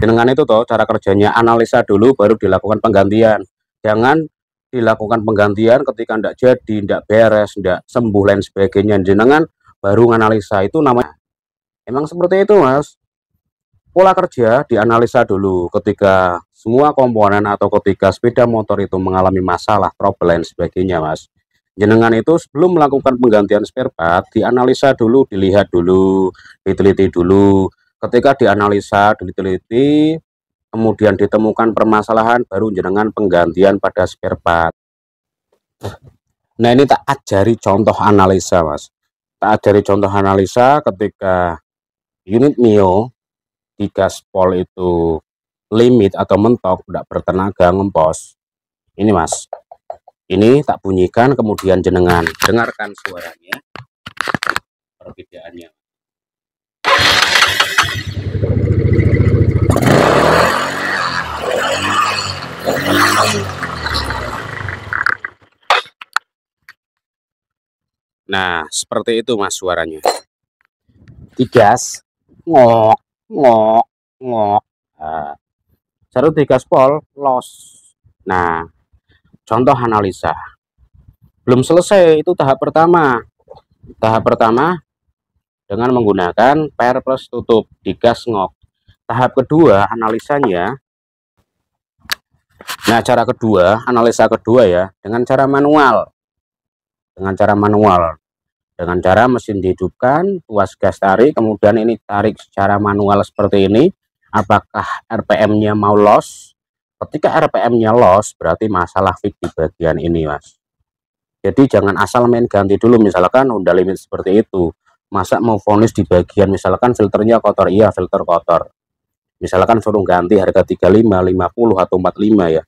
Jenengan itu toh cara kerjanya analisa dulu baru dilakukan penggantian. Jangan dilakukan penggantian ketika ndak jadi, ndak beres, ndak sembuh lain sebagainya. Jenengan baru analisa, itu namanya. Emang seperti itu, Mas. Pola kerja dianalisa dulu ketika semua komponen atau ketika sepeda motor itu mengalami masalah, trouble lain sebagainya, Mas. Jenengan itu sebelum melakukan penggantian spare part, dianalisa dulu, dilihat dulu, diteliti dulu. Ketika dianalisa, diteliti, kemudian ditemukan permasalahan, baru jenengan penggantian pada spare part. Nah, ini tak ajari contoh analisa, Mas. Tak ajari contoh analisa ketika unit Mio di gaspol itu limit atau mentok, tidak bertenaga, ngempos. Ini, Mas. Ini tak bunyikan, kemudian jenengan dengarkan suaranya, perbedaannya. Nah, seperti itu, Mas, suaranya. Digas, ngok, ngok, ngok. Nah, baru digaspol, los. Nah, contoh analisa. Belum selesai, itu tahap pertama. Tahap pertama dengan menggunakan per plus tutup, digas, ngok. Tahap kedua analisanya. Nah, cara kedua, analisa kedua ya, dengan cara manual. Dengan cara mesin dihidupkan, tuas gas tarik, kemudian ini tarik secara manual seperti ini. Apakah RPM-nya mau loss? Ketika RPM-nya loss, berarti masalah fix di bagian ini, Mas. Jadi jangan asal main ganti dulu, misalkan Honda limit seperti itu. Masa mau vonis di bagian, misalkan filternya kotor, iya filter kotor. Misalkan suruh ganti harga 35, 50 atau 45 ya.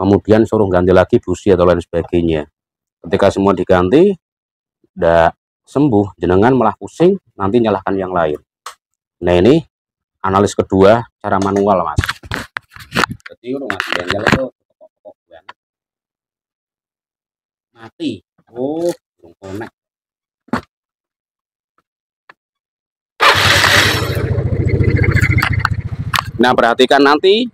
Kemudian suruh ganti lagi busi atau lain sebagainya. Ketika semua diganti, udah sembuh, jenengan malah pusing, nanti nyalahkan yang lain. Nah, ini analis kedua cara manual, Mas. Jadi udah ngasih bengkel itu pokok banget. Mati. Oh, belum connect. Nah, perhatikan nanti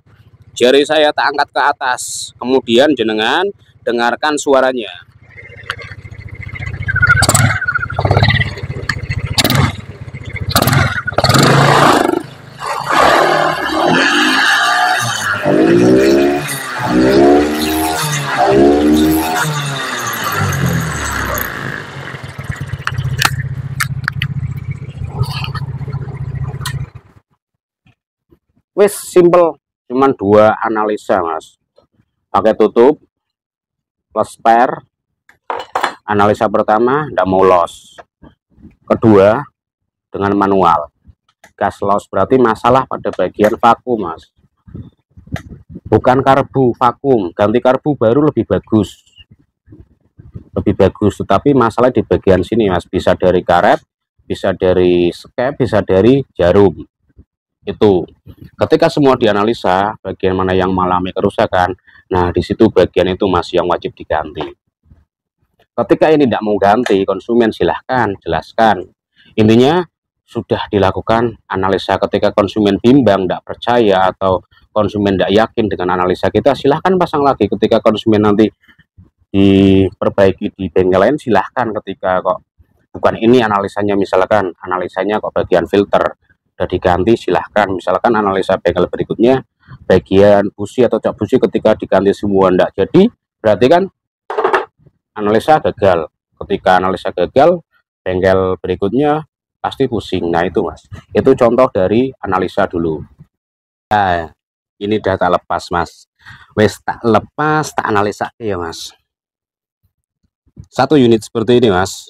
jari saya tak angkat ke atas, kemudian jenengan dengarkan suaranya. Wis simple, cuman dua analisa, Mas. Pakai tutup plus spare. Analisa pertama ndak mau loss. Kedua dengan manual. Gas loss berarti masalah pada bagian vakum, Mas. Bukan karbu, vakum. Ganti karbu baru lebih bagus. Tetapi masalah di bagian sini, Mas. Bisa dari karet, bisa dari skep, bisa dari jarum. Itu ketika semua dianalisa bagian mana yang mengalami kerusakan, nah di situ bagian itu masih yang wajib diganti. Ketika ini tidak mau ganti, konsumen silahkan jelaskan. Intinya sudah dilakukan analisa. Ketika konsumen bimbang, tidak percaya, atau konsumen tidak yakin dengan analisa kita, silahkan pasang lagi. Ketika konsumen nanti diperbaiki di bengkel lain, silahkan. Ketika kok bukan ini analisanya, misalkan analisanya kok bagian filter udah diganti, silahkan. Misalkan analisa bengkel berikutnya bagian busi atau cak busi, ketika diganti semua ndak jadi, berarti kan analisa gagal. Ketika analisa gagal, bengkel berikutnya pasti pusing. Nah itu, Mas, itu contoh dari analisa dulu. Nah, ini udah tak lepas, Mas. Wes tak lepas, tak analisa ya, Mas. Satu unit seperti ini, Mas,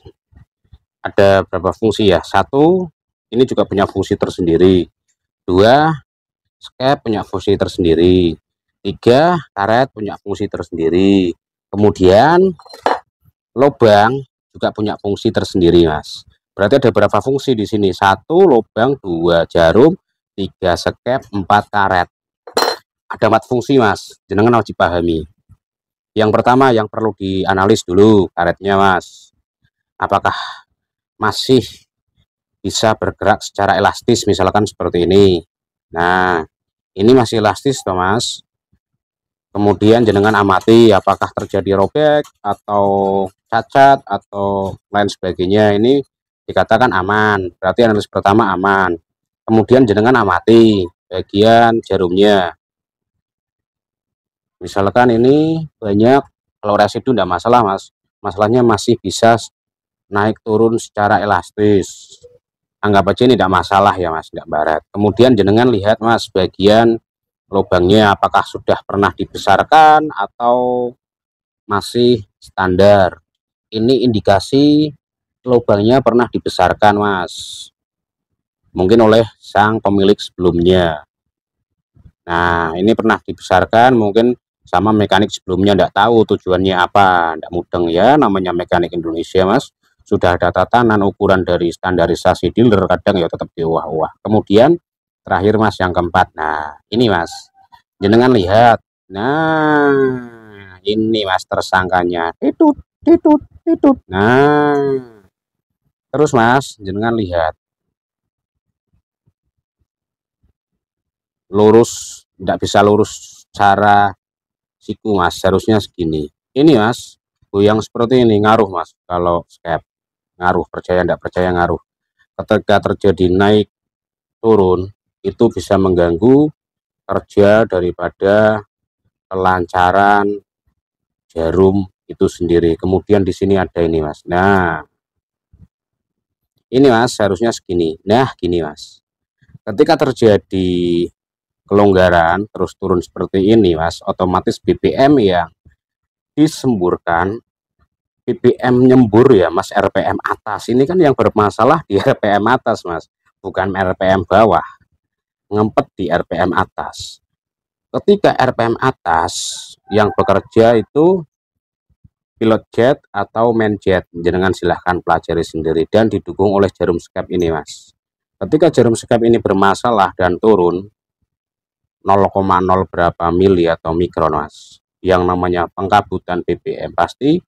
ada berapa fungsi ya? Satu, ini juga punya fungsi tersendiri. Dua, skep punya fungsi tersendiri. Tiga, karet punya fungsi tersendiri. Kemudian lubang juga punya fungsi tersendiri, Mas. Berarti ada berapa fungsi di sini? Satu lubang, dua jarum, tiga skep, empat karet. Ada 4 fungsi, Mas. Jenengan wajib pahami. Yang pertama yang perlu dianalis dulu karetnya, Mas. Apakah masih bisa bergerak secara elastis, misalkan seperti ini. Nah, Ini masih elastis toh Mas. Kemudian jenengan amati apakah terjadi robek atau cacat atau lain sebagainya. Ini dikatakan aman, berarti analis pertama aman. Kemudian jenengan amati bagian jarumnya. Misalkan ini banyak, kalau residu tidak masalah Mas. Masalahnya masih bisa naik turun secara elastis. Anggap aja ini tidak masalah ya Mas, tidak barat. Kemudian jenengan lihat Mas bagian lubangnya apakah sudah pernah dibesarkan atau masih standar. Ini indikasi lubangnya pernah dibesarkan Mas, mungkin oleh sang pemilik sebelumnya. Nah ini pernah dibesarkan mungkin sama mekanik sebelumnya, tidak tahu tujuannya apa, tidak mudeng ya, namanya mekanik Indonesia Mas. Sudah ada tatanan ukuran dari standarisasi dealer, kadang ya tetap diuah-uah. Kemudian terakhir Mas yang keempat, nah ini Mas jenengan lihat, nah ini Mas tersangkanya, titut titut titut. Nah terus Mas jenengan lihat lurus, tidak bisa lurus secara siku Mas, harusnya segini. Ini Mas goyang seperti ini ngaruh Mas, kalau skep ngaruh, percaya tidak percaya ngaruh. Ketika terjadi naik turun itu bisa mengganggu kerja daripada kelancaran jarum itu sendiri. Kemudian di sini ada ini Mas, nah ini Mas harusnya segini. Nah gini Mas, ketika terjadi kelonggaran terus turun seperti ini Mas, otomatis BPM yang disemburkan, BPM nyembur ya Mas, RPM atas ini kan yang bermasalah di RPM atas Mas, bukan RPM bawah, ngempet di RPM atas. Ketika RPM atas yang bekerja itu pilot jet atau main jet, jenengan silahkan pelajari sendiri, dan didukung oleh jarum skep ini Mas. Ketika jarum skep ini bermasalah dan turun 0,0 berapa mili atau mikron Mas, yang namanya pengkabutan BPM pasti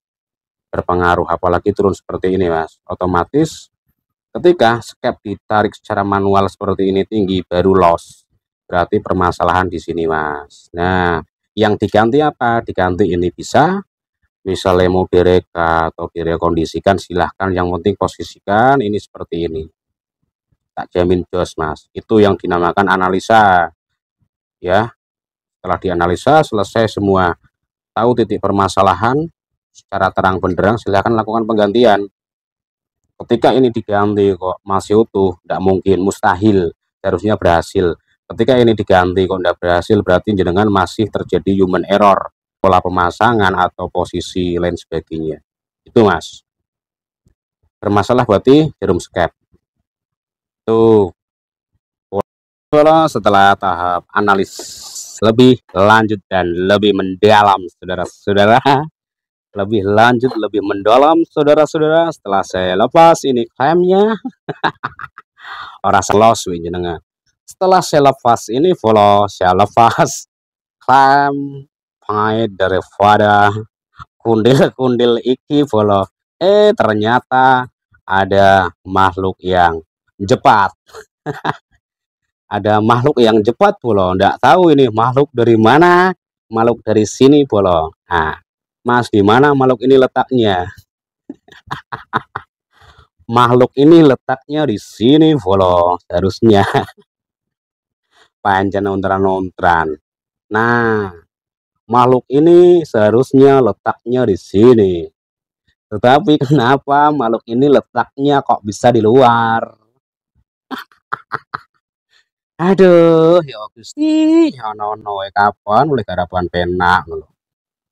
berpengaruh, apalagi turun seperti ini Mas. Otomatis ketika skep ditarik secara manual seperti ini tinggi baru loss, berarti permasalahan di sini Mas. Nah yang diganti apa, diganti ini bisa, misalnya mau direka atau direkondisikan silahkan, yang penting posisikan ini seperti ini, tak jamin jos Mas. Itu yang dinamakan analisa ya. Setelah dianalisa selesai semua, tahu titik permasalahan secara terang benderang, silahkan lakukan penggantian. Ketika ini diganti kok masih utuh, tidak mungkin, mustahil, harusnya berhasil. Ketika ini diganti kok tidak berhasil, berarti jenengan masih terjadi human error, pola pemasangan atau posisi lain sebagainya. Itu Mas, bermasalah berarti jarum skep. Tuh, setelah tahap analis lebih lanjut dan lebih mendalam, saudara-saudara, lebih lanjut, lebih mendalam, saudara-saudara, setelah saya lepas ini klaimnya, orang selos jenengan. Setelah saya lepas ini follow, saya lepas klaim pahit daripada kundil-kundil iki follow. Ternyata ada makhluk yang jepat. Ada makhluk yang jepat bolo, ndak tahu ini makhluk dari mana, makhluk dari sini bolo. Nah Mas, di mana makhluk ini letaknya? Makhluk ini letaknya di sini bolo, harusnya pancen ontran-ontran. Nah makhluk ini seharusnya letaknya di sini, tetapi kenapa makhluk ini letaknya kok bisa di luar? Aduh ya Gusti, ono-ono kapan mulai garapan penak ngono.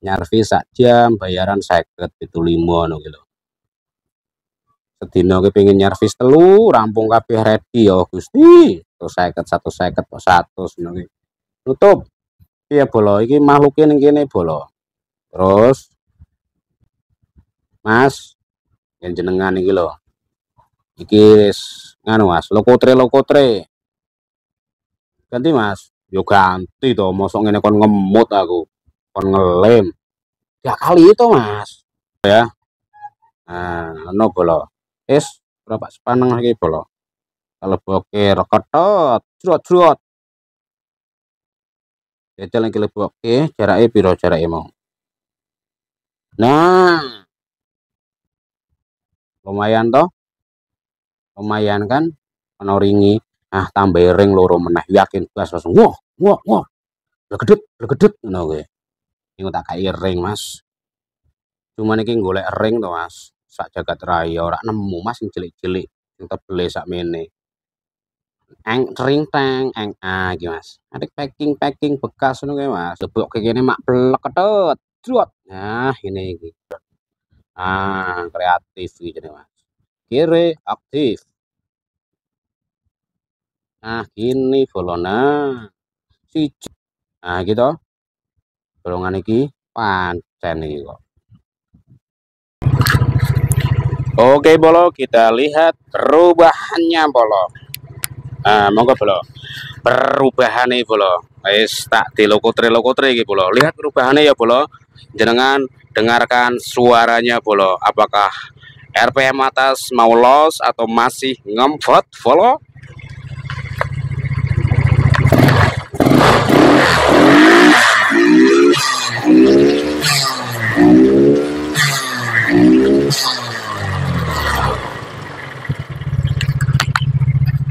Nyarvi sak jam bayaran 50,75 ngono ki lho. Sedina ki pengin nyarvis 3 rampung kabeh ready ya Gusti. 150 kok 100 ngono ki. Tutup. Iya bolo, iki makhluke ning kene bolo. Terus Mas, yen jenengan iki lho. Iki wis nganu Mas, lokotre. Ganti Mas. Yo ganti to, mosok ngene kon ngemut aku. Kon ngelem. Ya kali itu Mas. Ya. Nah, ono bolo. Berapa sepaneng lagi bolo. Kalau bokir ketot, jrot Jajal iki lebokke jarake piro jarake mau. Nah, lumayan toh, lumayan kan ana ringi. Ah, tambah ring loro meneh yakin gas langsung. Wah, wah, wah. Blegedet ngono kuwi. Iku tak kai ring, Mas. Cuman iki golek ring to, Mas. Sak jagat raya ora nemu, Mas, sing cilik-cilik sing tebele sakmene. Eng ring teng eng iki, Mas. Adik packing bekas ngono kuwi, Mas. Lebokke kene mak plek ketut. Jrot. Nah, ini iki. Kreatif iki jenenge, Mas. Kiri aktif. Nah, gini bolona. Siji. Nah, gitu. Bolongan iki pancen iki kok. Oke, Bolo, kita lihat perubahannya, Bolo. Nah, monggo, Bolo. Perubahannya, Bolo. Wis tak dilokotre-lokotre iki, Bolo. Lihat perubahannya ya, Bolo. Jenengan dengarkan suaranya, Bolo. Apakah RPM atas mau los atau masih ngempot, Bolo?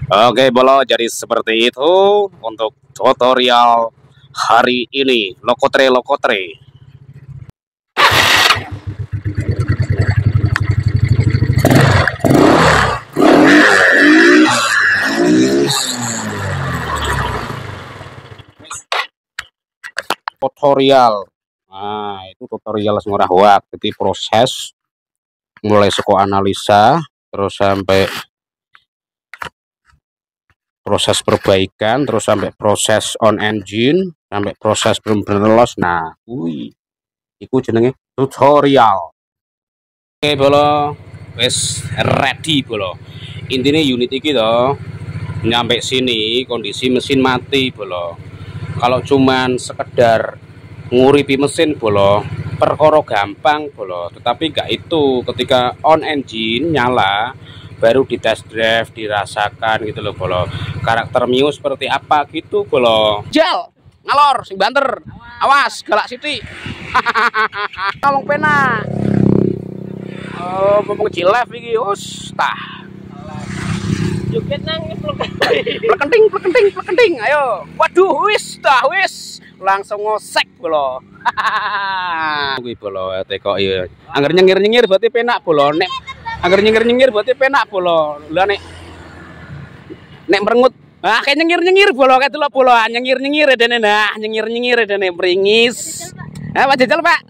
Oke, Bolo, jadi seperti itu untuk tutorial hari ini. Lokotre. Tutorial. Nah, itu tutorial semurah hoak. Jadi proses mulai sekolah analisa terus sampai proses perbaikan, terus sampai proses on engine, sampai proses bener-bener los. Nah, iku jenenge tutorial. Oke, Bolo, wes ready, Bolo. Intinya unit iki to nyampe sini kondisi mesin mati, Bolo. Kalau cuman sekedar nguripi mesin, Bolo, perkara gampang, Bolo. Tetapi gak itu, ketika on engine nyala baru di test drive dirasakan gitu loh, Bolo. Karakter Mio seperti apa gitu, Bolo. Jal ngalor sing banter, awas galak siti. Ngomong pena. Oh, ngomong cilef iki us tah. Joget nang plekenting. Ayo. Waduh, wis langsung ngosek, Bolo. Kuwi, Bolo, teko iya. Angger nyengir-nyengir berarti penak, Bolo. Nek angger nyengir-nyengir berarti penak, Bolo. Lah nek merengut, kayak nyengir-nyengir, Bolo, kayak delok, Bolo. Nyengir-nyengir dene, nah, nyengir-nyengir dene meringis. Pak jajal, Pak.